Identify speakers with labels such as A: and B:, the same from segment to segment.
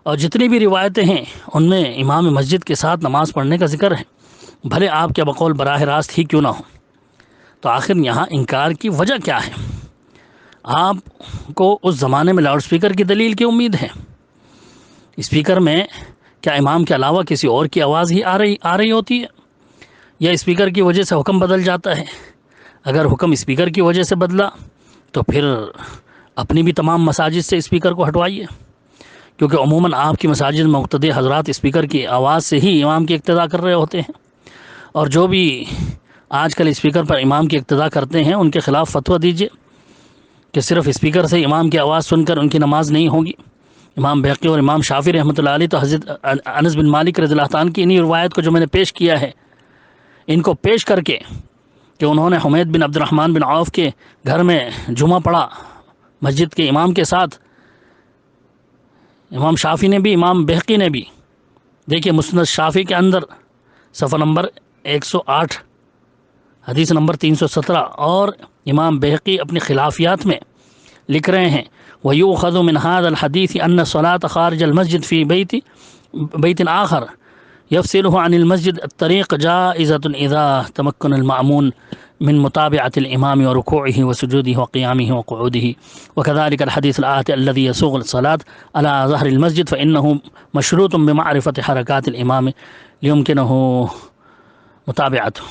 A: اور جتنی بھی روایتیں ہیں ان میں امام مسجد کے ساتھ نماز پڑھنے کا ذکر ہے، بھلے آپ کے بقول براہ راست ہی کیوں نہ ہو۔ تو آخر یہاں انکار کی وجہ کیا ہے؟ آپ کو اس زمانے میں لاؤڈ سپیکر کی دلیل کی امید ہے؟ اسپیکر میں کیا امام کے علاوہ کسی اور کی آواز ہی آ رہی ہوتی ہے، یا اسپیکر کی وجہ سے حکم بدل جاتا ہے؟ اگر حکم اسپیکر کی وجہ سے بدلا تو پھر اپنی بھی تمام مساجد سے اسپیکر کو ہٹوائیے، کیونکہ عموماً آپ کی مساجد میں مقتدی حضرات اسپیکر کی آواز سے ہی امام کی اقتداء کر رہے ہوتے ہیں، اور جو بھی آج کل اسپیکر پر امام کی اقتداء کرتے ہیں ان کے خلاف فتویٰ دیجیے کہ صرف اسپیکر سے امام کی آواز سن کر ان کی نماز نہیں ہوگی۔ امام بہقی اور امام شافعی رحمۃ اللہ علیہ تو حضرت انس بن مالک رضی اللہ عنہ کی انہی روایت کو جو میں نے پیش کیا ہے، ان کو پیش کر کے کہ انہوں نے حمید بن عبد الرحمن بن عوف کے گھر میں جمعہ پڑھا مسجد کے امام کے ساتھ، امام شافعی نے بھی امام بہقی نے بھی، دیکھیے مسند شافعی کے اندر صفحہ نمبر 108 حدیث نمبر 317، اور امام بہقی اپنی خلافیات میں لکھ رہے ہیں وَيُؤْخَذُ مِنْ هَذَا الْحَدِيثِ أَنَّ الصَّلَاةَ خَارِجَ الْمَسْجِدِ فِي بَيْتٍ آخَرَ يَفْصِلُهُ عَنِ الْمَسْجِدِ الطَّرِيقُ جَائِزَةٌ إِذَا تَمَكَّنَ الْمَأْمُومُ من متابعة الإمام وركوعه وسجوده وقيامه وقعوده، وكذلك الحديث الآتي الذي يسوغ الصلاة على ظهر المسجد فإنه مشروط بمعرفة حركات الإمام ليمكنه متابعته۔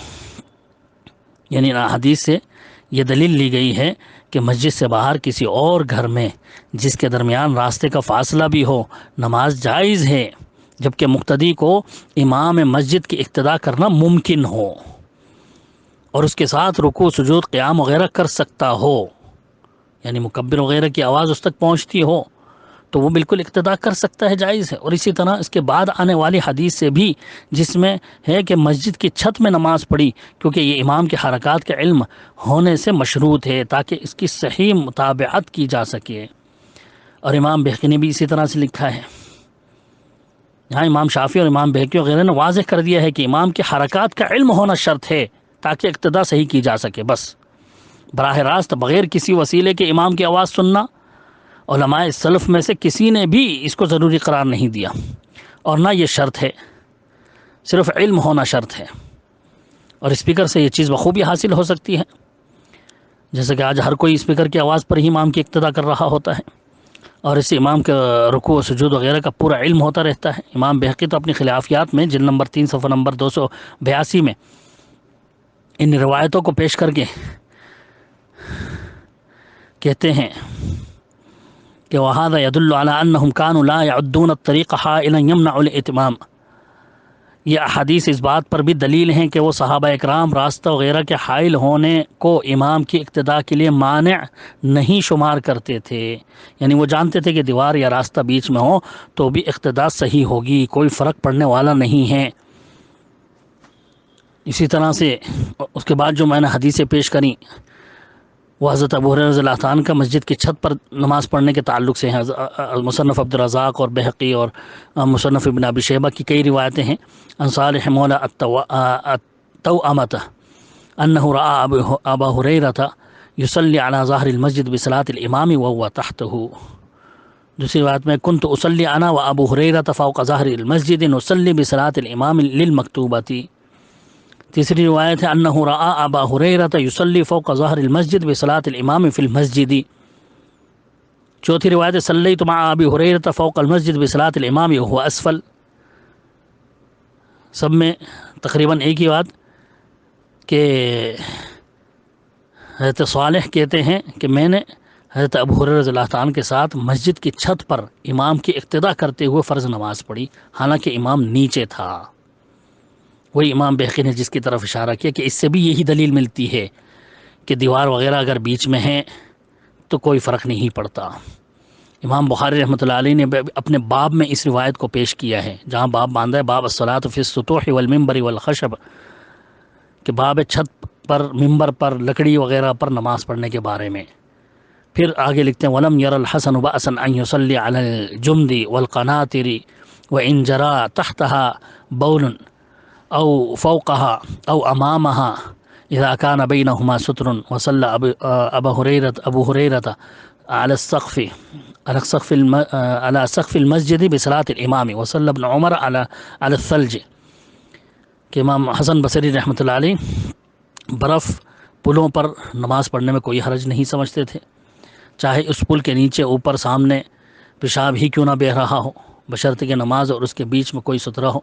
A: یعنی حدیث سے یہ دلیل لی گئی ہے کہ مسجد سے باہر کسی اور گھر میں جس کے درمیان راستے کا فاصلہ بھی ہو نماز جائز ہے، جبکہ مقتدی کو امام مسجد کی اقتداء کرنا ممکن ہو اور اس کے ساتھ رکوع سجود قیام وغیرہ کر سکتا ہو، یعنی مکبر وغیرہ کی آواز اس تک پہنچتی ہو تو وہ بالکل اقتداء کر سکتا ہے، جائز ہے۔ اور اسی طرح اس کے بعد آنے والی حدیث سے بھی جس میں ہے کہ مسجد کی چھت میں نماز پڑھی، کیونکہ یہ امام کے حرکات کا علم ہونے سے مشروط ہے تاکہ اس کی صحیح متابعت کی جا سکے، اور امام بہقی نے بھی اسی طرح سے لکھا ہے۔ یہاں امام شافعی اور امام بہقی وغیرہ نے واضح کر دیا ہے کہ امام کے حرکات کا علم ہونا شرط ہے تاکہ اقتداء صحیح کی جا سکے، بس براہ راست بغیر کسی وسیلے کے امام کی آواز سننا علماء سلف میں سے کسی نے بھی اس کو ضروری قرار نہیں دیا، اور نہ یہ شرط ہے، صرف علم ہونا شرط ہے، اور اسپیکر سے یہ چیز بخوبی حاصل ہو سکتی ہے، جیسے کہ آج ہر کوئی اسپیکر کی آواز پر ہی امام کی اقتداء کر رہا ہوتا ہے، اور اس سے امام کا رکوع و سجود وغیرہ کا پورا علم ہوتا رہتا ہے۔ امام بہقی تو اپنی خلافیات میں جلد نمبر 3 صفحہ نمبر 282 میں ان روایتوں کو پیش کر کے کہتے ہیں کہ وَهَذَا يَدُلُّ عَلَىٰ أَنَّهُمْ كَانُوا لَا يَعُدُّونَ الطَّرِيقَ حَائِلًا يَمْنَعُ الْإِتْمَامَ۔ یہ احادیث اس بات پر بھی دلیل ہیں کہ وہ صحابہ اکرام راستہ وغیرہ کے حائل ہونے کو امام کی اقتداء کے لیے مانع نہیں شمار کرتے تھے، یعنی وہ جانتے تھے کہ دیوار یا راستہ بیچ میں ہو تو بھی اقتداء صحیح ہوگی، کوئی فرق پڑنے والا نہیں ہے۔ اسی طرح سے اس کے بعد جو میں نے حدیثیں پیش کریں وہ حضرت ابو ہریرہ رضی اللہ عنہ کا مسجد کی چھت پر نماز پڑھنے کے تعلق سے ہیں۔ مصنف عبدالرزاق اور بہقی اور مصنف ابن ابی شیبہ کی کئی روایتیں ہیں۔ عن صالح مولا التوأمۃ انہ رأى ابا ہریرہ یصلی علی ظاہر المسجد بصلاۃ الامام وهو تحتہ۔ دوسری روایت میں کنت اصلی انا وابو ہریرہ فوق ظاہر المسجد نصلی بصلاۃ الامام للمکتوبۃ۔ تیسری روایت ہے انہ رأى ابا ہریرہ یصلی فوق ظاہر المسجد بصلاۃ الامام فی المسجد۔ چوتھی روایت ہے صلیت مع ابی ہریرہ فوق المسجد بصلاۃ الامام وهو اسفل۔ سب میں تقریباً ایک ہی بات کہ حضرت صالح کہتے ہیں کہ میں نے حضرت ابو ہریرہ رضی اللہ عنہ کے ساتھ مسجد کی چھت پر امام کی اقتداء کرتے ہوئے فرض نماز پڑھی، حالانکہ امام نیچے تھا۔ وہی امام بہقی نے جس کی طرف اشارہ کیا کہ اس سے بھی یہی دلیل ملتی ہے کہ دیوار وغیرہ اگر بیچ میں ہے تو کوئی فرق نہیں پڑتا۔ امام بخاری رحمۃ اللہ علیہ نے اپنے باب میں اس روایت کو پیش کیا ہے، جہاں باب باندھا ہے باب الصلاۃ فی السطوح والمنبر والخشب، کہ باب چھت پر، ممبر پر، لکڑی وغیرہ پر نماز پڑھنے کے بارے میں۔ پھر آگے لکھتے ہیں وَلَمْ يَرَ الْحَسَنُ بَأْسًا أَنْ يُصَلِّ عَلَى الْجُمْدِ وَالْقَنَاطِرِ وَإِنْ جَرَى تَحْتَهَا بَوْلٌ أو فوقها أو أمامها إذا كان بينهما ستر، وصلى أبو هريرة على السقف على سقف المسجد بصلاة الامام وصلى ابن عمر على الثلج، کہ امام حسن بصری رحمۃ اللہ علیہ برف پلوں پر نماز پڑھنے میں کوئی حرج نہیں سمجھتے تھے، چاہے اس پل کے نیچے اوپر سامنے پیشاب ہی کیوں نہ بہہ رہا ہو، بشرط کہ نماز اور اس کے بیچ میں کوئی سترا ہو۔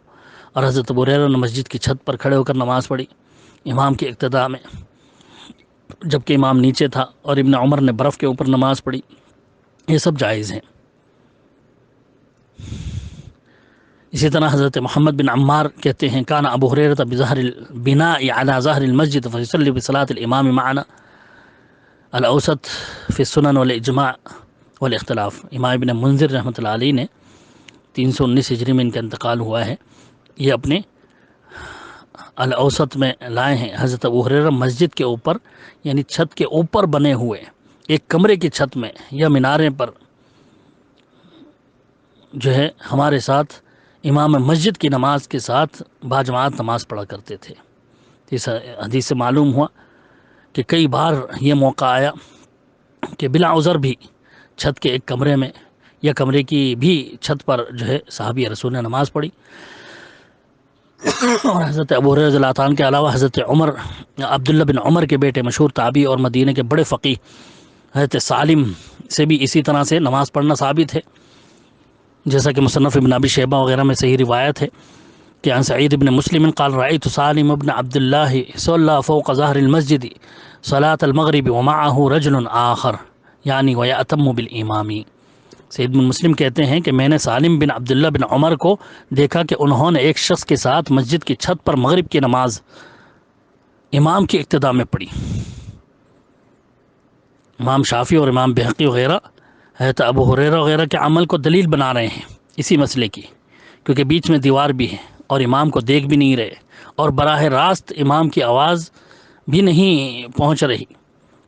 A: اور حضرت ابو ہریرہ نے مسجد کی چھت پر کھڑے ہو کر نماز پڑھی امام کی اقتداء میں، جبکہ امام نیچے تھا، اور ابن عمر نے برف کے اوپر نماز پڑھی۔ یہ سب جائز ہیں۔ اسی طرح حضرت محمد بن عمار کہتے ہیں کان ابو ہریرہ بظہر البناء علی ظہر المسجد فیصلی بصلاۃ الامام معنا الاوسط فی السنن والاجماع والاختلاف۔ امام ابن منذر رحمۃ اللہ علیہ نے 319 ہجری میں ان کا انتقال ہوا ہے، یہ اپنے الاوسط میں لائے ہیں۔ حضرت ابو ہریرہ مسجد کے اوپر یعنی چھت کے اوپر بنے ہوئے ایک کمرے کی چھت میں یا مینارے پر جو ہے ہمارے ساتھ امام مسجد کی نماز کے ساتھ باجماعت نماز پڑھا کرتے تھے۔ اس حدیث سے معلوم ہوا کہ کئی بار یہ موقع آیا کہ بلا عذر بھی چھت کے ایک کمرے میں یا کمرے کی بھی چھت پر جو ہے صحابی رسول نے نماز پڑھی۔ اور حضرت ابو ہریرہ رضی اللہ عنہ کے علاوہ حضرت عبداللہ بن عمر کے بیٹے مشہور تابعی اور مدینہ کے بڑے فقیہ حضرت سالم سے بھی اسی طرح سے نماز پڑھنا ثابت ہے، جیسا کہ مصنف ابن ابی شیبہ وغیرہ میں صحیح روایت ہے کہ عن سعید بن مسلم قال رأيت سالم بن عبد الله صلى فوق ظهر المسجد صلاة المغرب ومعه رجل آخر یعنی ويأتم بالامام۔ سعید بن مسلم کہتے ہیں کہ میں نے سالم بن عبداللہ بن عمر کو دیکھا کہ انہوں نے ایک شخص کے ساتھ مسجد کی چھت پر مغرب کی نماز امام کی اقتداء میں پڑھی۔ امام شافعی اور امام بہقی وغیرہ حضرت ابو ہریرہ وغیرہ کے عمل کو دلیل بنا رہے ہیں اسی مسئلے کی، کیونکہ بیچ میں دیوار بھی ہے اور امام کو دیکھ بھی نہیں رہے اور براہ راست امام کی آواز بھی نہیں پہنچ رہی،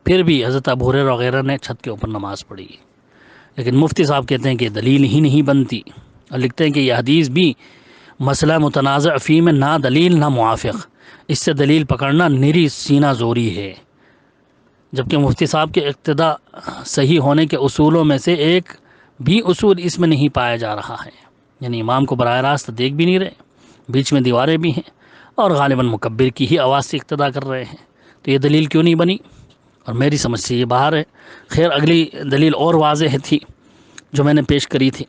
A: پھر بھی حضرت ابو ہریرہ وغیرہ نے چھت کے اوپر نماز پڑھی۔ لیکن مفتی صاحب کہتے ہیں کہ دلیل ہی نہیں بنتی، اور لکھتے ہیں کہ یہ حدیث بھی مسئلہ متنازع فی میں نہ دلیل نہ موافق، اس سے دلیل پکڑنا نری سینہ زوری ہے۔ جبکہ مفتی صاحب کے اقتداء صحیح ہونے کے اصولوں میں سے ایک بھی اصول اس میں نہیں پایا جا رہا ہے، یعنی امام کو براہ راست دیکھ بھی نہیں رہے، بیچ میں دیواریں بھی ہیں اور غالباً مکبر کی ہی آواز سے اقتداء کر رہے ہیں، تو یہ دلیل کیوں نہیں بنی؟ اور میری سمجھ سے یہ باہر ہے۔ خیر اگلی دلیل اور واضح تھی جو میں نے پیش کری تھی۔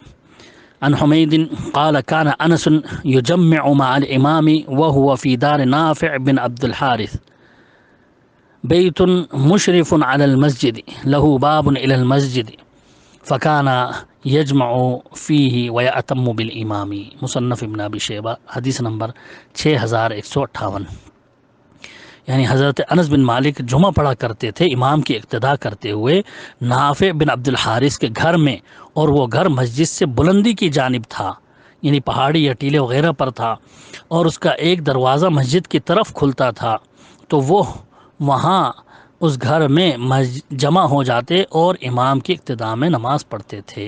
A: عن حمید قال كان انس يجمع مع الامام وهو في دار نافع بن عبد الحارث بیت مشرف على المسجد له باب الى المسجد فكان يجمع فيه ويأتم بالامام۔ مصنف ابن ابی شیبہ حدیث نمبر 6158۔ یعنی حضرت انس بن مالک جمعہ پڑھا کرتے تھے امام کی اقتداء کرتے ہوئے نافع بن عبد الحارث کے گھر میں، اور وہ گھر مسجد سے بلندی کی جانب تھا، یعنی پہاڑی یا ٹیلے وغیرہ پر تھا، اور اس کا ایک دروازہ مسجد کی طرف کھلتا تھا، تو وہ وہاں اس گھر میں جمع ہو جاتے اور امام کی اقتداء میں نماز پڑھتے تھے۔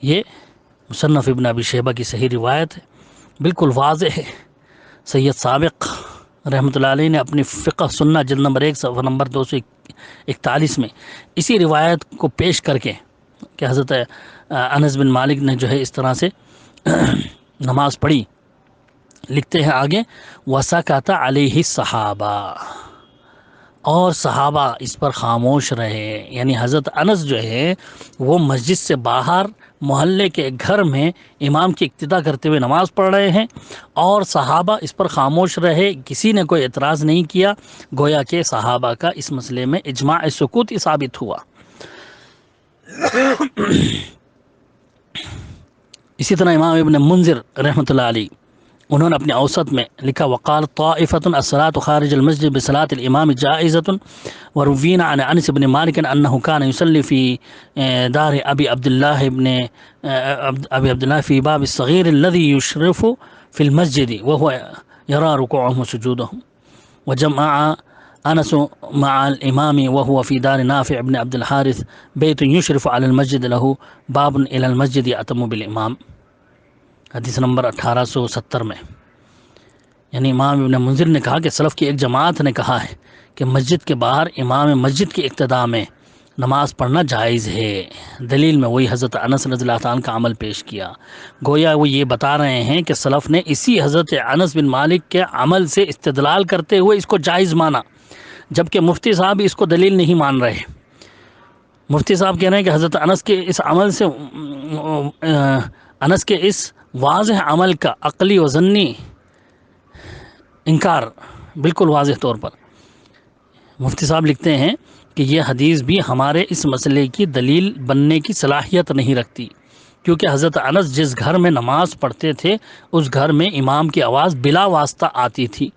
A: یہ مصنف ابن ابی شیبہ کی صحیح روایت ہے، بالکل واضح ہے۔ سید سابق رحمۃ اللہ علیہ نے اپنی فقہ سنہ جلد نمبر 1 صفحہ نمبر 241 میں اسی روایت کو پیش کر کے کہ حضرت انس بن مالک نے جو ہے اس طرح سے نماز پڑھی، لکھتے ہیں آگے وَسَكَتَ عَلَيْهِ الصَّحَابَہ، اور صحابہ اس پر خاموش رہے، یعنی حضرت انس جو ہے وہ مسجد سے باہر محلے کے گھر میں امام کی اقتداء کرتے ہوئے نماز پڑھ رہے ہیں، اور صحابہ اس پر خاموش رہے، کسی نے کوئی اعتراض نہیں کیا، گویا کہ صحابہ کا اس مسئلے میں اجماع سکوتی ثابت ہوا۔ اسی طرح امام ابن منذر رحمۃ اللہ علیہ انہوں نے اپنے اوسط میں لکھا وقال طائفۃ الصلاۃ خارج المسجد بصلاۃ الامام جائزۃ وروینا عن انس بن مالک انه كان يصلي في دار ابی عبداللہ في باب الصغير الذي يشرف في المسجد وهو يرى ركوعهم وسجودهم، وجمع انس مع الامام وهو في دار نافع بن عبد الحارث بيت يشرف على المسجد له باب الى المسجد يأتم بالامام۔ حدیث نمبر 1870 میں، یعنی امام ابن منذر نے کہا کہ سلف کی ایک جماعت نے کہا ہے کہ مسجد کے باہر امام مسجد کی اقتداء میں نماز پڑھنا جائز ہے۔ دلیل میں وہی حضرت انس رضی اللہ عنہ کا عمل پیش کیا۔ گویا وہ یہ بتا رہے ہیں کہ سلف نے اسی حضرت انس بن مالک کے عمل سے استدلال کرتے ہوئے اس کو جائز مانا، جبکہ مفتی صاحب اس کو دلیل نہیں مان رہے۔ مفتی صاحب کہہ رہے ہیں کہ حضرت انس کے اس عمل سے انس کے اس واضح عمل کا عقلی و ضنی انکار بالکل واضح طور پر۔ مفتی صاحب لکھتے ہیں کہ یہ حدیث بھی ہمارے اس مسئلے کی دلیل بننے کی صلاحیت نہیں رکھتی، کیونکہ حضرت انس جس گھر میں نماز پڑھتے تھے اس گھر میں امام کی آواز بلا واسطہ آتی تھی،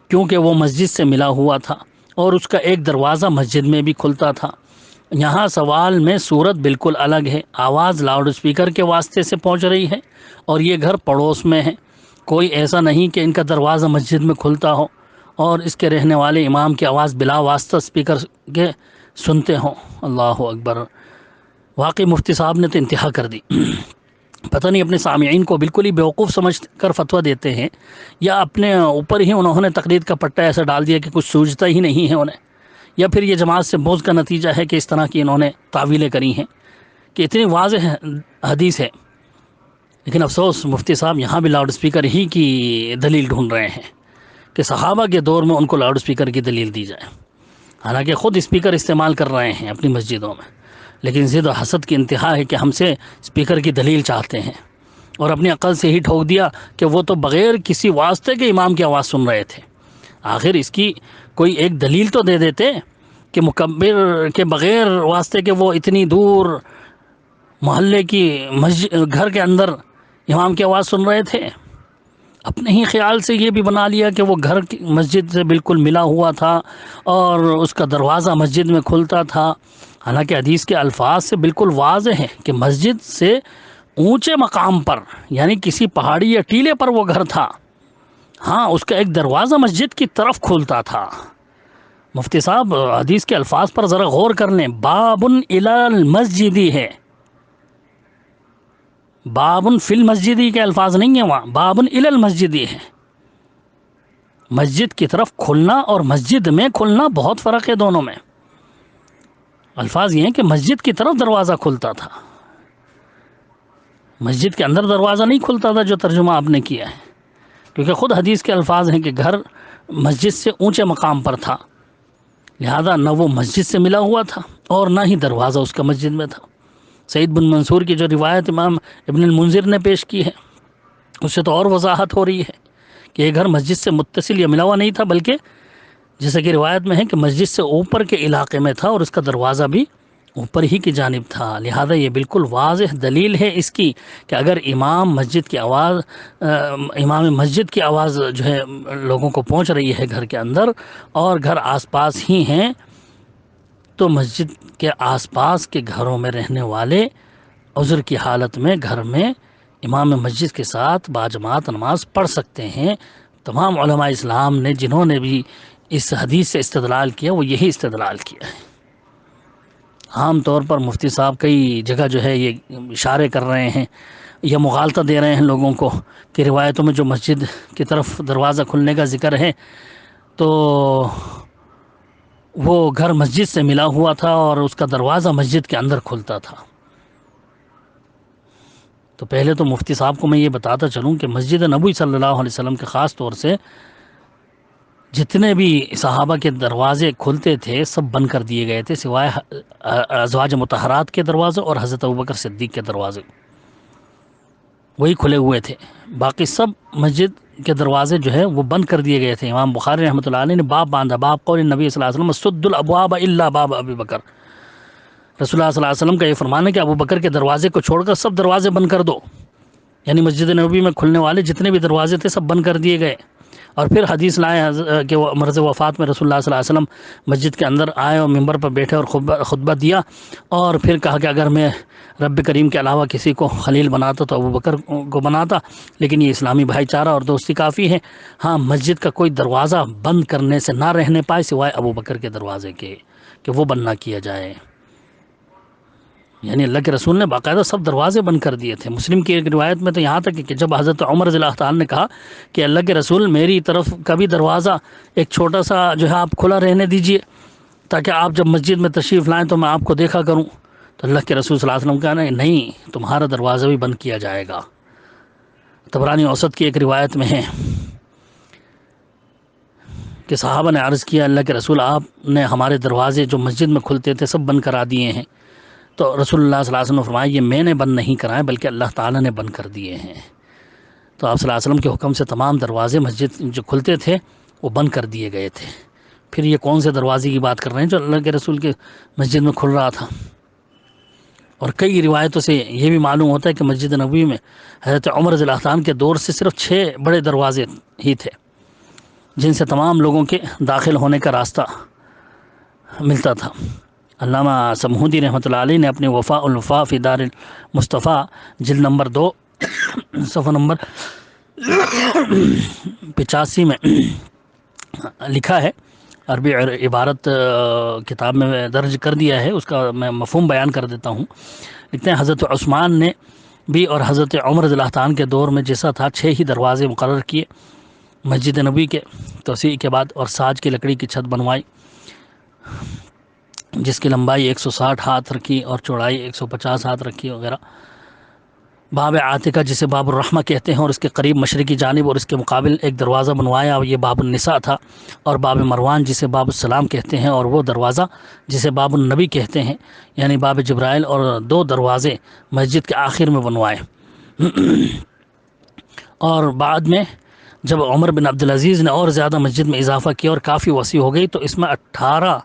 A: کیونکہ وہ مسجد سے ملا ہوا تھا اور اس کا ایک دروازہ مسجد میں بھی کھلتا تھا۔ یہاں سوال میں صورت بالکل الگ ہے، آواز لاؤڈ اسپیکر کے واسطے سے پہنچ رہی ہے اور یہ گھر پڑوس میں ہے۔ کوئی ایسا نہیں کہ ان کا دروازہ مسجد میں کھلتا ہو اور اس کے رہنے والے امام کی آواز بلا واسطہ اسپیکر کے سنتے ہوں۔ اللہ اکبر! واقعی مفتی صاحب نے تو انتہا کر دی۔ پتہ نہیں اپنے سامعین کو بالکل ہی بیوقوف سمجھ کر فتویٰ دیتے ہیں یا اپنے اوپر ہی انہوں نے تقلید کا پٹا ایسا ڈال دیا کہ کچھ سوجھتا ہی نہیں ہے انہیں، یا پھر یہ جماعت سے بغض کا نتیجہ ہے کہ اس طرح کی انہوں نے تعویلیں کری ہیں کہ اتنی واضح حدیث ہے، لیکن افسوس مفتی صاحب یہاں بھی لاؤڈ اسپیکر ہی کی دلیل ڈھونڈ رہے ہیں کہ صحابہ کے دور میں ان کو لاؤڈ اسپیکر کی دلیل دی جائے، حالانکہ خود اسپیکر استعمال کر رہے ہیں اپنی مسجدوں میں، لیکن ضد و حسد کی انتہا ہے کہ ہم سے اسپیکر کی دلیل چاہتے ہیں، اور اپنی عقل سے ہی ٹھوک دیا کہ وہ تو بغیر کسی واسطے کے امام کی آواز سن رہے تھے۔ آخر اس کی کوئی ایک دلیل تو دے دیتے کہ مکبر کے بغیر واسطے کے وہ اتنی دور محلے کی مسجد گھر کے اندر امام کی آواز سن رہے تھے۔ اپنے ہی خیال سے یہ بھی بنا لیا کہ وہ گھر کی مسجد سے بالکل ملا ہوا تھا اور اس کا دروازہ مسجد میں کھلتا تھا، حالانکہ حدیث کے الفاظ سے بالکل واضح ہے کہ مسجد سے اونچے مقام پر، یعنی کسی پہاڑی یا ٹیلے پر وہ گھر تھا، ہاں اس کا ایک دروازہ مسجد کی طرف کھلتا تھا۔ مفتی صاحب حدیث کے الفاظ پر ذرا غور کر لیں، بابن الی المسجدی ہے، بابن فی المسجدی کے الفاظ نہیں ہیں وہاں، بابن الی المسجدی ہے۔ مسجد کی طرف کھلنا اور مسجد میں کھلنا بہت فرق ہے دونوں میں۔ الفاظ یہ ہیں کہ مسجد کی طرف دروازہ کھلتا تھا، مسجد کے اندر دروازہ نہیں کھلتا تھا جو ترجمہ آپ نے کیا ہے، کیونکہ خود حدیث کے الفاظ ہیں کہ گھر مسجد سے اونچے مقام پر تھا، لہذا نہ وہ مسجد سے ملا ہوا تھا اور نہ ہی دروازہ اس کا مسجد میں تھا۔ سعید بن منصور کی جو روایت امام ابن المنذر نے پیش کی ہے اس سے تو اور وضاحت ہو رہی ہے کہ یہ گھر مسجد سے متصل یا ملا ہوا نہیں تھا، بلکہ جیسا کہ روایت میں ہے کہ مسجد سے اوپر کے علاقے میں تھا اور اس کا دروازہ بھی اوپر ہی کی جانب تھا۔ لہذا یہ بالکل واضح دلیل ہے اس کی کہ اگر امام مسجد کی آواز جو ہے لوگوں کو پہنچ رہی ہے گھر کے اندر اور گھر آس پاس ہی ہیں، تو مسجد کے آس پاس کے گھروں میں رہنے والے عذر کی حالت میں گھر میں امام مسجد کے ساتھ باجماعت نماز پڑھ سکتے ہیں۔ تمام علماء اسلام نے جنہوں نے بھی اس حدیث سے استدلال کیا وہ یہی استدلال کیا ہے۔ عام طور پر مفتی صاحب کئی جگہ جو ہے یہ اشارے کر رہے ہیں یا مغالطہ دے رہے ہیں لوگوں کو کہ روایتوں میں جو مسجد کی طرف دروازہ کھلنے کا ذکر ہے تو وہ گھر مسجد سے ملا ہوا تھا اور اس کا دروازہ مسجد کے اندر کھلتا تھا۔ تو پہلے تو مفتی صاحب کو میں یہ بتاتا چلوں کہ مسجد نبوی صلی اللہ علیہ وسلم کے خاص طور سے جتنے بھی صحابہ کے دروازے کھلتے تھے سب بند کر دیے گئے تھے، سوائے ازواج مطہرات کے دروازے اور حضرت ابوبکر صدیق کے دروازے، وہی کھلے ہوئے تھے۔ باقی سب مسجد کے دروازے جو ہے وہ بند کر دیے گئے تھے۔ امام بخاری رحمۃ اللہ علیہ نے باب باندھا، باب قول نبی صلی اللہ علیہ وسلم سد الابواب الا باب ابی بکر۔ رسول اللہ صلی اللہ علیہ وسلم کا یہ فرمان ہے کہ ابو بکر کے دروازے کو چھوڑ کر سب دروازے بند کر دو، یعنی مسجد نبوی میں کھلنے والے جتنے بھی دروازے تھے سب بند کر دیے گئے۔ اور پھر حدیث لائے کہ وہ مرض وفات میں رسول اللہ صلی اللہ علیہ وسلم مسجد کے اندر آئے اور ممبر پر بیٹھے اور خطبہ دیا، اور پھر کہا کہ اگر میں رب کریم کے علاوہ کسی کو خلیل بناتا تو ابو بکر کو بناتا، لیکن یہ اسلامی بھائی چارہ اور دوستی کافی ہے، ہاں مسجد کا کوئی دروازہ بند کرنے سے نہ رہنے پائے سوائے ابو بکر کے دروازے کے، کہ وہ بند نہ کیا جائے۔ یعنی اللہ کے رسول نے باقاعدہ سب دروازے بند کر دیے تھے۔ مسلم کی ایک روایت میں تو یہاں تک کہ جب حضرت عمر رضی اللہ تعالیٰ نے کہا کہ اللہ کے رسول میری طرف کا بھی دروازہ ایک چھوٹا سا جو ہے آپ کھلا رہنے دیجئے تاکہ آپ جب مسجد میں تشریف لائیں تو میں آپ کو دیکھا کروں۔ تو اللہ کے رسول صلی اللہ علیہ وسلم کہا نہیں، تمہارا دروازہ بھی بند کیا جائے گا۔ طبرانی اوسط کی ایک روایت میں ہے کہ صحابہ نے عرض کیا اللہ کے رسول آپ نے ہمارے دروازے جو مسجد میں کھلتے تھے سب بند کرا دیے ہیں۔ تو رسول اللہ صلی اللہ علیہ وسلم نے فرمایا یہ میں نے بند نہیں کرائے بلکہ اللہ تعالیٰ نے بند کر دیے ہیں۔ تو آپ صلی اللہ علیہ وسلم کے حکم سے تمام دروازے مسجد جو کھلتے تھے وہ بند کر دیے گئے تھے۔ پھر یہ کون سے دروازے کی بات کر رہے ہیں جو اللہ کے رسول کے مسجد میں کھل رہا تھا؟ اور کئی روایتوں سے یہ بھی معلوم ہوتا ہے کہ مسجد نبوی میں حضرت عمر رضی اللہ عنہ کے دور سے صرف 6 بڑے دروازے ہی تھے جن سے تمام لوگوں کے داخل ہونے کا راستہ ملتا تھا۔ علامہ سمہودی رحمۃ اللہ علیہ نے اپنے وفاء الوفاء فی دار المصطفیٰ جلد نمبر 2 صفحہ نمبر 85 میں لکھا ہے، عربی عبارت کتاب میں درج کر دیا ہے، اس کا میں مفہوم بیان کر دیتا ہوں۔ لکھتے ہیں حضرت عثمان نے بھی اور حضرت عمر رضی اللہ عنہ کے دور میں جیسا تھا 6 ہی دروازے مقرر کیے مسجد نبوی کے توسیع کے بعد، اور ساج کی لکڑی کی چھت بنوائی جس کی لمبائی 160 ہاتھ رکھی اور چوڑائی 150 ہاتھ رکھی وغیرہ۔ باب عاتقہ جسے باب الرحمہ کہتے ہیں، اور اس کے قریب مشرقی جانب اور اس کے مقابل ایک دروازہ بنوایا اور یہ باب النساء تھا، اور باب مروان جسے باب السلام کہتے ہیں، اور وہ دروازہ جسے باب النبی کہتے ہیں یعنی باب جبرائیل، اور 2 دروازے مسجد کے آخر میں بنوائے۔ اور بعد میں جب عمر بن عبدالعزیز نے اور زیادہ مسجد میں اضافہ کیا اور کافی وسیع ہو گئی تو اس میں 18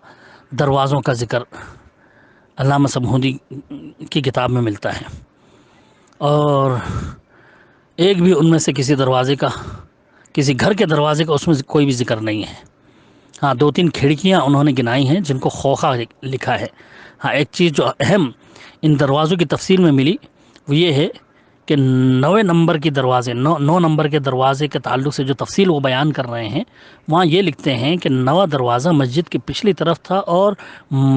A: دروازوں کا ذکر علامہ سمہودی کی کتاب میں ملتا ہے، اور ایک بھی ان میں سے کسی دروازے کا، کسی گھر کے دروازے کا اس میں کوئی بھی ذکر نہیں ہے۔ ہاں 2-3 کھڑکیاں انہوں نے گنائی ہیں جن کو خوخہ لکھا ہے۔ ہاں ایک چیز جو اہم ان دروازوں کی تفصیل میں ملی وہ یہ ہے کہ 9 نمبر کی دروازے 9 نمبر کے دروازے کے تعلق سے جو تفصیل وہ بیان کر رہے ہیں وہاں یہ لکھتے ہیں کہ 9واں دروازہ مسجد کی پچھلی طرف تھا اور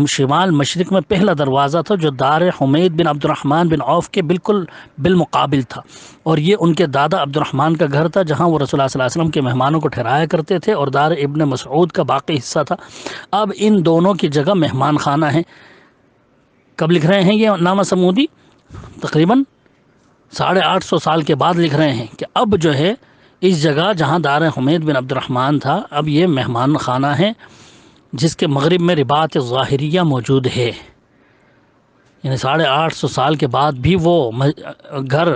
A: شمال مشرق میں پہلا دروازہ تھا جو دار حمید بن عبد الرحمن بن عوف کے بالکل بالمقابل تھا، اور یہ ان کے دادا عبد الرحمن کا گھر تھا جہاں وہ رسول اللہ صلی اللہ علیہ وسلم کے مہمانوں کو ٹھہرایا کرتے تھے، اور دار ابن مسعود کا باقی حصہ تھا۔ اب ان دونوں کی جگہ مہمان خانہ ہے۔ کب لکھ رہے ہیں یہ علامہ سمودی؟ تقریباً 850 سال کے بعد لکھ رہے ہیں کہ اب جو ہے اس جگہ جہاں دار حمید بن عبد الرحمن تھا اب یہ مہمان خانہ ہے جس کے مغرب میں رباط ظاہریہ موجود ہے۔ یعنی 850 سال کے بعد بھی وہ گھر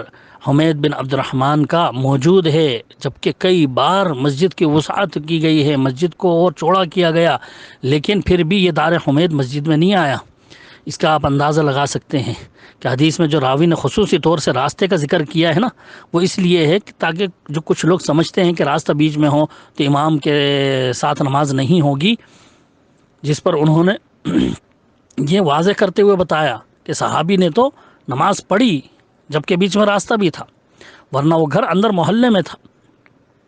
A: حمید بن عبد الرحمن کا موجود ہے، جبکہ کئی بار مسجد کی وسعت کی گئی ہے، مسجد کو اور چوڑا کیا گیا، لیکن پھر بھی یہ دار حمید مسجد میں نہیں آیا۔ اس کا آپ اندازہ لگا سکتے ہیں کہ حدیث میں جو راوی نے خصوصی طور سے راستے کا ذکر کیا ہے نا وہ اس لیے ہے کہ تاکہ جو کچھ لوگ سمجھتے ہیں کہ راستہ بیچ میں ہو تو امام کے ساتھ نماز نہیں ہوگی، جس پر انہوں نے یہ واضح کرتے ہوئے بتایا کہ صحابی نے تو نماز پڑھی جبکہ بیچ میں راستہ بھی تھا، ورنہ وہ گھر اندر محلے میں تھا،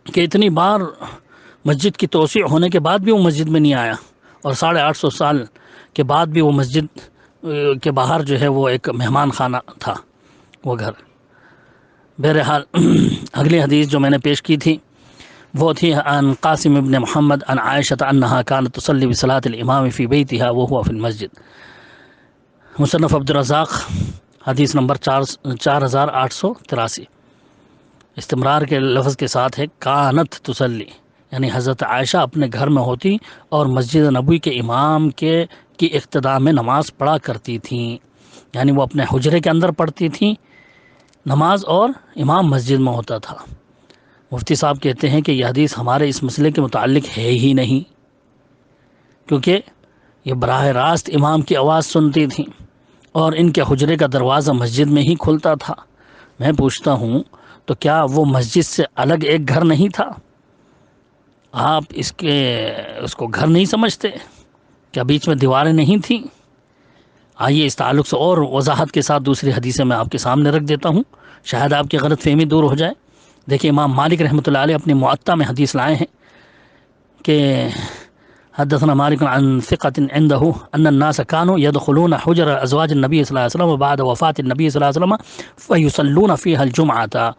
A: کہ اتنی بار مسجد کی توسیع ہونے کے بعد بھی وہ مسجد میں نہیں آیا، اور 850 سال کے بعد بھی وہ مسجد کے باہر جو ہے وہ ایک مہمان خانہ تھا وہ گھر۔ بہرحال اگلی حدیث جو میں نے پیش کی تھی وہ تھی عن قاسم ابن محمد عن عائشة انہا كانت تصلی بصلاة الامام فی بیتها وهو فی المسجد۔ مصنف عبدالرزاق حدیث نمبر 4883۔ استمرار کے لفظ کے ساتھ ہے کانت تصلی، یعنی حضرت عائشہ اپنے گھر میں ہوتی اور مسجد نبوی کے امام کی اقتداء میں نماز پڑھا کرتی تھیں، یعنی وہ اپنے حجرے کے اندر پڑھتی تھیں نماز اور امام مسجد میں ہوتا تھا۔ مفتی صاحب کہتے ہیں کہ یہ حدیث ہمارے اس مسئلے کے متعلق ہے ہی نہیں، کیونکہ یہ براہ راست امام کی آواز سنتی تھیں اور ان کے حجرے کا دروازہ مسجد میں ہی کھلتا تھا۔ میں پوچھتا ہوں تو کیا وہ مسجد سے الگ ایک گھر نہیں تھا؟ آپ اس کو گھر نہیں سمجھتے؟ کیا بیچ میں دیواریں نہیں تھیں؟ آئیے اس تعلق سے اور وضاحت کے ساتھ دوسری حدیثیں میں آپ کے سامنے رکھ دیتا ہوں، شاید آپ کی غلط فہمی دور ہو جائے۔ دیکھیے امام مالک رحمۃ اللہ علیہ اپنی معطا میں حدیث لائے ہیں کہ حدثنا مالک عن ثقة عنده ان الناس كانوا يدخلون حجر ازواج النبي صلی اللہ علیہ وسلم بعد وفاة النبي صلی اللہ علیہ وسلم فيصلون فيها الجمعة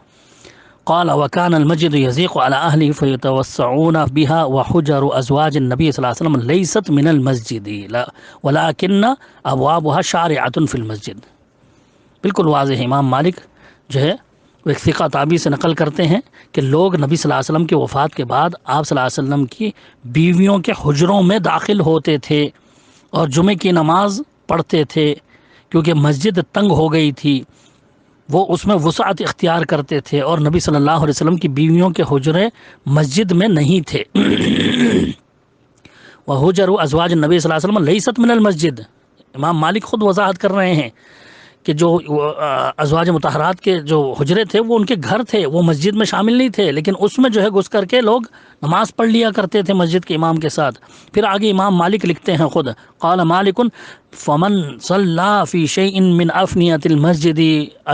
A: قال وكان المسجد يضيق على أهله فيتوسعون بها وحجر أزواج النبي صلی اللہ علیہ وسلم ليست من المسجد ولكن أبوابها شارعة في المسجد. بالکل واضح ہے. امام مالک جو ہے وہ ایک ثقہ تابعی سے نقل کرتے ہیں کہ لوگ نبی صلی اللہ علیہ وسلم کی وفات کے بعد آپ صلی اللہ علیہ وسلم کی بیویوں کے حجروں میں داخل ہوتے تھے اور جمعے کی نماز پڑھتے تھے، کیونکہ مسجد تنگ ہو گئی تھی، وہ اس میں وسعت اختیار کرتے تھے، اور نبی صلی اللہ علیہ وسلم کی بیویوں کے حجرے مسجد میں نہیں تھے. وحجر ازواج النبی صلی اللہ علیہ وسلم لیست من المسجد. امام مالک خود وضاحت کر رہے ہیں کہ جو ازواج مطہرات کے جو حجرے تھے وہ ان کے گھر تھے، وہ مسجد میں شامل نہیں تھے، لیکن اس میں جو ہے گھس کر کے لوگ نماز پڑھ لیا کرتے تھے مسجد کے امام کے ساتھ. پھر آگے امام مالک لکھتے ہیں خود، قال مالک فمن صلی فی شیء من افنیۃ المسجد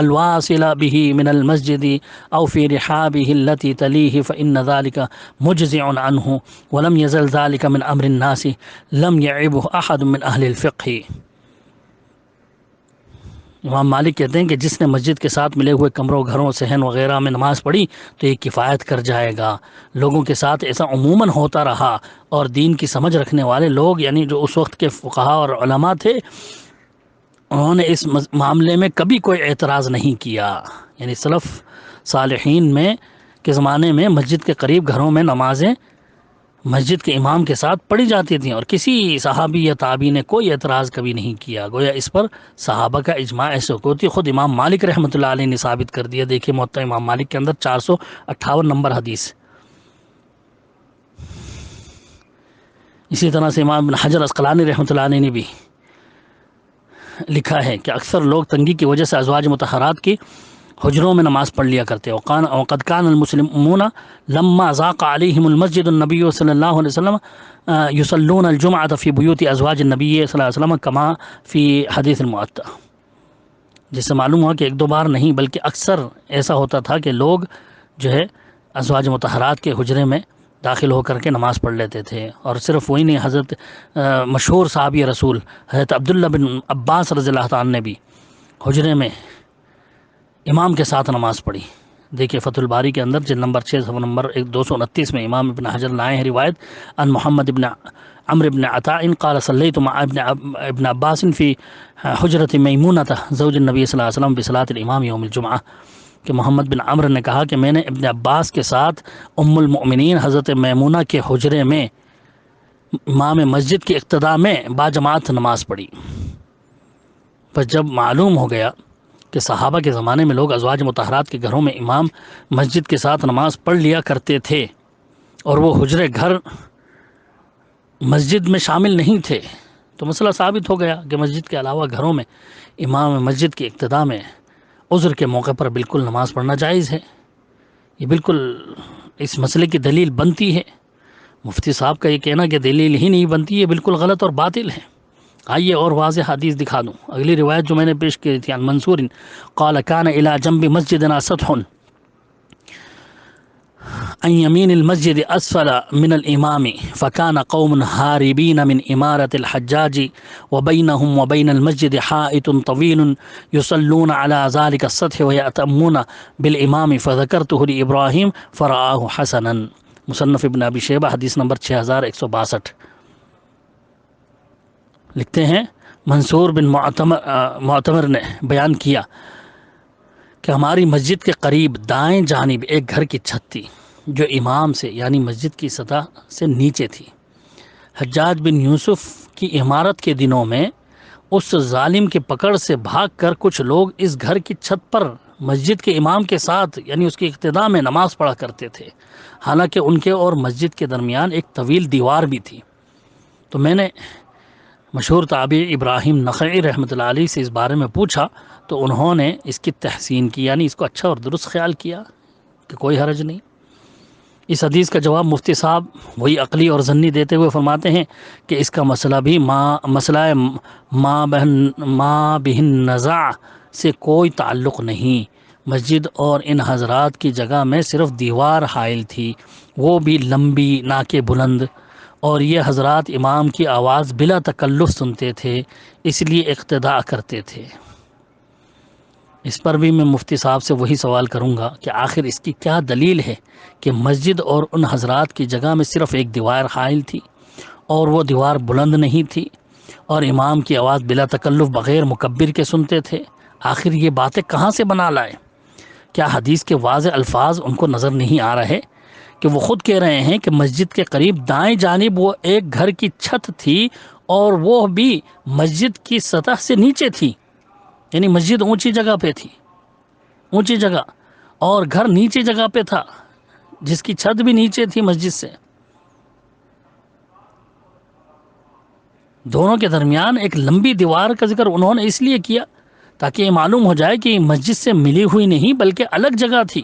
A: الواصل به من المسجد او فی رحابه التي تلیہ فإن ذلك مجزع عنه ولم يزل ذلك من امر الناس لم يعبه احد من اہل الفقہ. امام مالک کہتے ہیں کہ جس نے مسجد کے ساتھ ملے ہوئے کمروں، گھروں، صحن وغیرہ میں نماز پڑھی تو یہ کفایت کر جائے گا. لوگوں کے ساتھ ایسا عموماً ہوتا رہا، اور دین کی سمجھ رکھنے والے لوگ یعنی جو اس وقت کے فقہاء اور علماء تھے، انہوں نے اس معاملے میں کبھی کوئی اعتراض نہیں کیا. یعنی سلف صالحین میں کے زمانے میں مسجد کے قریب گھروں میں نمازیں مسجد کے امام کے ساتھ پڑھی جاتی تھیں، اور کسی صحابی یا تابعی نے کوئی اعتراض کبھی نہیں کیا. گویا اس پر صحابہ کا اجماع سکوتی خود امام مالک رحمۃ اللہ علیہ نے ثابت کر دیا. دیکھیے موطا امام مالک کے اندر 458 نمبر حدیث. اسی طرح سے امام ابن حجر عسقلانی رحمۃ اللہ علیہ نے بھی لکھا ہے کہ اکثر لوگ تنگی کی وجہ سے ازواج مطہرات کی حجروں میں نماز پڑھ لیا کرتے. وقد كان المسلمون لما ضاق عليهم المسجد النبی صلی اللہ علیہ وسلم يصلون الجمعة في بيوت ازواج النبی صلی اللہ علیہ وسلم كما في حدیث المعطا. جس سے معلوم ہوا کہ ایک دو بار نہیں بلکہ اکثر ایسا ہوتا تھا کہ لوگ جو ہے ازواج مطہرات کے حجرے میں داخل ہو کر کے نماز پڑھ لیتے تھے. اور صرف وہی نہیں، حضرت مشہور صحابی رسول حضرت عبداللہ بن عباس رضی اللہ تعالیٰ نے بھی حجرے میں امام کے ساتھ نماز پڑھی. دیکھیے فتح الباری کے اندر جلد نمبر 6 صفحہ نمبر 229 میں امام ابن حجر لائے ہیں روایت ان محمد ابن عمرو بن عطاء قال صلیت مع ابن عباس فی حجرت میمونۃ زوج النبی صلی اللہ علیہ وسلم بصلاۃ الامام یوم الجمعہ، کہ محمد بن عمرو نے کہا کہ میں نے ابن عباس کے ساتھ ام المؤمنین حضرت میمونہ کے حجرے میں امام مسجد کی اقتداء میں باجماعت نماز پڑھی. پس جب معلوم ہو گیا کہ صحابہ کے زمانے میں لوگ ازواج مطہرات کے گھروں میں امام مسجد کے ساتھ نماز پڑھ لیا کرتے تھے اور وہ حجرے گھر مسجد میں شامل نہیں تھے، تو مسئلہ ثابت ہو گیا کہ مسجد کے علاوہ گھروں میں امام مسجد کی اقتداء میں عذر کے موقع پر بالکل نماز پڑھنا جائز ہے. یہ بالکل اس مسئلے کی دلیل بنتی ہے. مفتی صاحب کا یہ کہنا کہ دلیل ہی نہیں بنتی، یہ بالکل غلط اور باطل ہے. آئیے اور واضح حدیث دکھا دوں. اگلی روایت جو میں نے پیش کی تھی عن منصور قال كان الى جنب مسجدنا سطح عن يمين المسجد اسفل من الامام فكان قوم هاربين من امارة الحجاج وبينهم وبين المسجد حائط طويل يصلون على ذلك السطح ويأتمون بالامام فذكرته لابراهيم فرآه حسنا. مصنف ابن ابی شیبہ حدیث نمبر 6162. لکھتے ہیں منصور بن معتمر نے بیان کیا کہ ہماری مسجد کے قریب دائیں جانب ایک گھر کی چھت تھی جو امام سے یعنی مسجد کی سطح سے نیچے تھی. حجاج بن یوسف کی عمارت کے دنوں میں اس ظالم کے پکڑ سے بھاگ کر کچھ لوگ اس گھر کی چھت پر مسجد کے امام کے ساتھ یعنی اس کی اقتداء میں نماز پڑھا کرتے تھے، حالانکہ ان کے اور مسجد کے درمیان ایک طویل دیوار بھی تھی. تو میں نے مشہور تابعی ابراہیم نخعی رحمۃ اللہ علیہ سے اس بارے میں پوچھا تو انہوں نے اس کی تحسین کی، یعنی اس کو اچھا اور درست خیال کیا کہ کوئی حرج نہیں. اس حدیث کا جواب مفتی صاحب وہی عقلی اور ضنی دیتے ہوئے فرماتے ہیں کہ اس کا مسئلہ بھی مسئلہ ما بہن نزاع سے کوئی تعلق نہیں. مسجد اور ان حضرات کی جگہ میں صرف دیوار حائل تھی، وہ بھی لمبی نہ کہ بلند، اور یہ حضرات امام کی آواز بلا تکلف سنتے تھے، اس لیے اقتداء کرتے تھے. اس پر بھی میں مفتی صاحب سے وہی سوال کروں گا کہ آخر اس کی کیا دلیل ہے کہ مسجد اور ان حضرات کی جگہ میں صرف ایک دیوار حائل تھی اور وہ دیوار بلند نہیں تھی اور امام کی آواز بلا تکلف بغیر مکبر کے سنتے تھے؟ آخر یہ باتیں کہاں سے بنا لائے؟ کیا حدیث کے واضح الفاظ ان کو نظر نہیں آ رہے کہ وہ خود کہہ رہے ہیں کہ مسجد کے قریب دائیں جانب وہ ایک گھر کی چھت تھی اور وہ بھی مسجد کی سطح سے نیچے تھی، یعنی مسجد اونچی جگہ پہ تھی، اونچی جگہ، اور گھر نیچے جگہ پہ تھا جس کی چھت بھی نیچے تھی مسجد سے۔ دونوں کے درمیان ایک لمبی دیوار کا ذکر انہوں نے اس لیے کیا تاکہ یہ معلوم ہو جائے کہ مسجد سے ملی ہوئی نہیں بلکہ الگ جگہ تھی،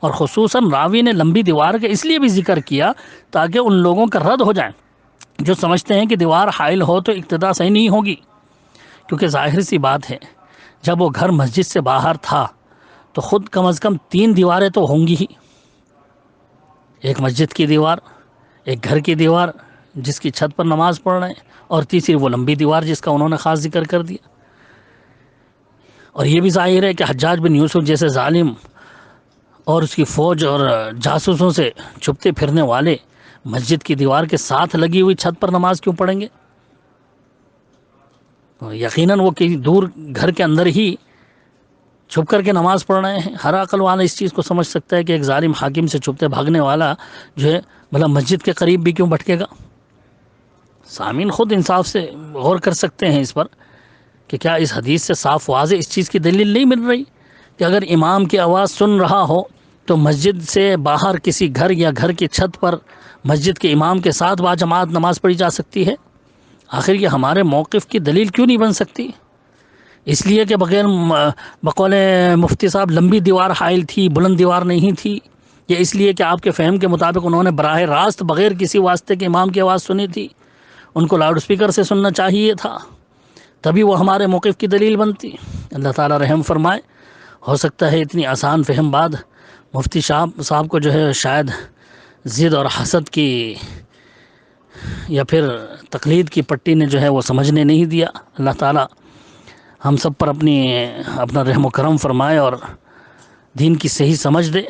A: اور خصوصاً راوی نے لمبی دیوار کا اس لیے بھی ذکر کیا تاکہ ان لوگوں کا رد ہو جائے جو سمجھتے ہیں کہ دیوار حائل ہو تو اقتدا صحیح نہیں ہوگی، کیونکہ ظاہر سی بات ہے جب وہ گھر مسجد سے باہر تھا تو خود کم از کم 3 دیواریں تو ہوں گی ہی، ایک مسجد کی دیوار، ایک گھر کی دیوار جس کی چھت پر نماز پڑھ رہے ہیں، اور تیسری وہ لمبی دیوار جس کا انہوں نے خاص ذکر کر دیا۔ اور یہ بھی ظاہر ہے کہ حجاج بن یوسف جیسے ظالم اور اس کی فوج اور جاسوسوں سے چھپتے پھرنے والے مسجد کی دیوار کے ساتھ لگی ہوئی چھت پر نماز کیوں پڑھیں گے؟ یقیناً وہ کسی دور گھر کے اندر ہی چھپ کر کے نماز پڑھ رہے ہیں۔ ہر عقل والا اس چیز کو سمجھ سکتا ہے کہ ایک ظالم حاکم سے چھپتے بھاگنے والا جو ہے بھلا مسجد کے قریب بھی کیوں بھٹکے گا؟ سامعین خود انصاف سے غور کر سکتے ہیں اس پر کہ کیا اس حدیث سے صاف واضح اس چیز کی دلیل نہیں مل رہی کہ اگر امام کی آواز سن رہا ہو تو مسجد سے باہر کسی گھر یا گھر کی چھت پر مسجد کے امام کے ساتھ باجماعت نماز پڑھی جا سکتی ہے؟ آخر یہ ہمارے موقف کی دلیل کیوں نہیں بن سکتی؟ اس لیے کہ بقول مفتی صاحب لمبی دیوار حائل تھی، بلند دیوار نہیں تھی، یا اس لیے کہ آپ کے فہم کے مطابق انہوں نے براہ راست بغیر کسی واسطے کے امام کی آواز سنی تھی، ان کو لاؤڈ سپیکر سے سننا چاہیے تھا، تبھی وہ ہمارے موقف کی دلیل بنتی؟ اللہ تعالی رحم فرمائے۔ ہو سکتا ہے اتنی آسان فہم بعد مفتی صاحب کو جو ہے شاید ضد اور حسد کی یا پھر تقلید کی پٹی نے جو ہے وہ سمجھنے نہیں دیا۔ اللہ تعالی ہم سب پر اپنا رحم و کرم فرمائے اور دین کی صحیح سمجھ دے۔